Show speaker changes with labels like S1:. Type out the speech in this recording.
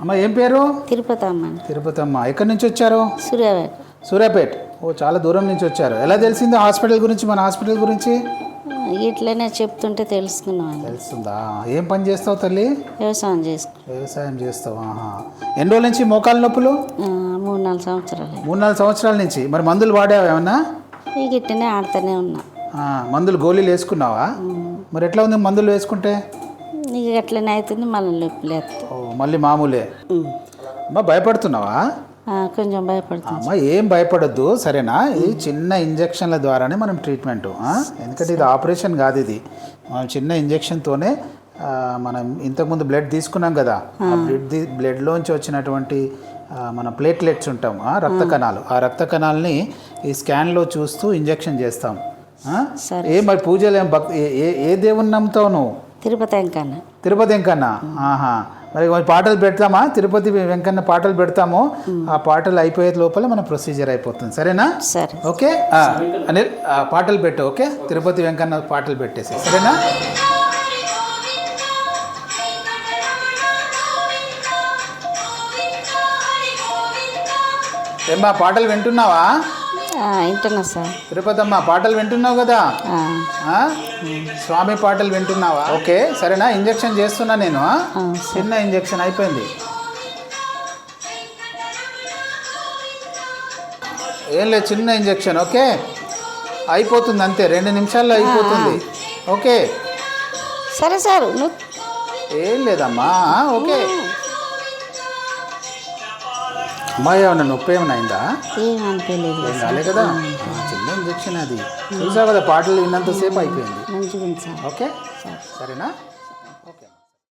S1: అమ్మ ఏం పేరు?
S2: తిరుపతి అమ్మ.
S1: తిరుపతి అమ్మ. ఎక్కడి నుంచి వచ్చారు?
S2: సూర్యాపేట.
S1: సూర్యాపేట. ఓ చాలా దూరం నుంచి వచ్చారు. ఎలా తెలిసింది హాస్పిటల్ గురించి, మన హాస్పిటల్ గురించి?
S2: ఇట్లనే చెప్తుంటే తెలుసుకున్నాం.
S1: తెలుస్తుందా? ఏం పని చేస్తావు తల్లి?
S2: వ్యవసాయం చేసుకున్నాం.
S1: వ్యవసాయం చేస్తావు. ఎన్ని రోజుల నుంచి మోకాలు నొప్పులు?
S2: 3-4 సంవత్సరాలు.
S1: 3-4 సంవత్సరాల నుంచి. మరి మందులు వాడావా ఏమన్నా?
S2: ఇక ఇట్టనే ఆడుతూనే ఉన్నా.
S1: మందులు గోళీలు వేసుకున్నావా? మరి ఎట్లా ఉంది మందులు వేసుకుంటే?
S2: ఇక ఎట్లనే అవుతుంది, మళ్ళీ నొప్పి లేదు.
S1: మళ్ళీ మామూలే. అమ్మ భయపడుతున్నావా?
S2: కొంచెం భయపడుతుంది.
S1: అమ్మ ఏం భయపడద్దు, సరేనా? ఇది చిన్న ఇంజక్షన్ల ద్వారానే మనం ట్రీట్మెంట్. ఎందుకంటే ఇది ఆపరేషన్ కాదు, ఇది మనం చిన్న ఇంజక్షన్తోనే మనం ఇంతకుముందు బ్లడ్ తీసుకున్నాం కదా, ఆ బ్లడ్లోంచి వచ్చినటువంటి మన ప్లేట్లెట్స్ ఉంటాం, రక్త కణాలు, ఆ రక్త కణాలని ఈ స్కాన్లో చూస్తూ ఇంజక్షన్ చేస్తాం. మరి పూజలు ఏం ఏ దేవుని నమ్ముతావు నువ్వు?
S2: తిరుపతి వెంకన్న.
S1: తిరుపతి వెంకన్న. మరి పాటలు పెడతామా? తిరుపతి వెంకన్న పాటలు పెడతాము. ఆ పాటలు అయిపోయే లోపల మన ప్రొసీజర్ అయిపోతుంది, సరేనా?
S2: సరే.
S1: ఓకే అనిల్, పాటలు పెట్టు. ఓకే, తిరుపతి వెంకన్న పాటలు పెట్టేసి, సరేనా? ఏమ్మా పాటలు వింటున్నావా?
S2: వింటున్నా సార్.
S1: తిరుపతి అమ్మ పాటలు వింటున్నావు కదా, స్వామి పాటలు వింటున్నావా? ఓకే సరేనా? ఇంజక్షన్ చేస్తున్నా నేను. చిన్న ఇంజక్షన్ అయిపోయింది. ఏం లేదు, చిన్న ఇంజక్షన్. ఓకే అయిపోతుంది, అంతే 2 నిమిషాల్లో అయిపోతుంది. ఓకే
S2: సరే సార్.
S1: ఏం లేదమ్మా. ఓకే అమ్మాయి ఏమన్నా నొప్పి ఏమైనా అయిందా?
S2: ఏమనిపించలేదు.
S1: ఏం కాలే కదా, చిన్న ఇంజక్షన్ అది. చూసావు కదా, పాటలు విన్నంతసేపు అయిపోయింది.
S2: మంచిగా.
S1: ఓకే సరేనా? ఓకే.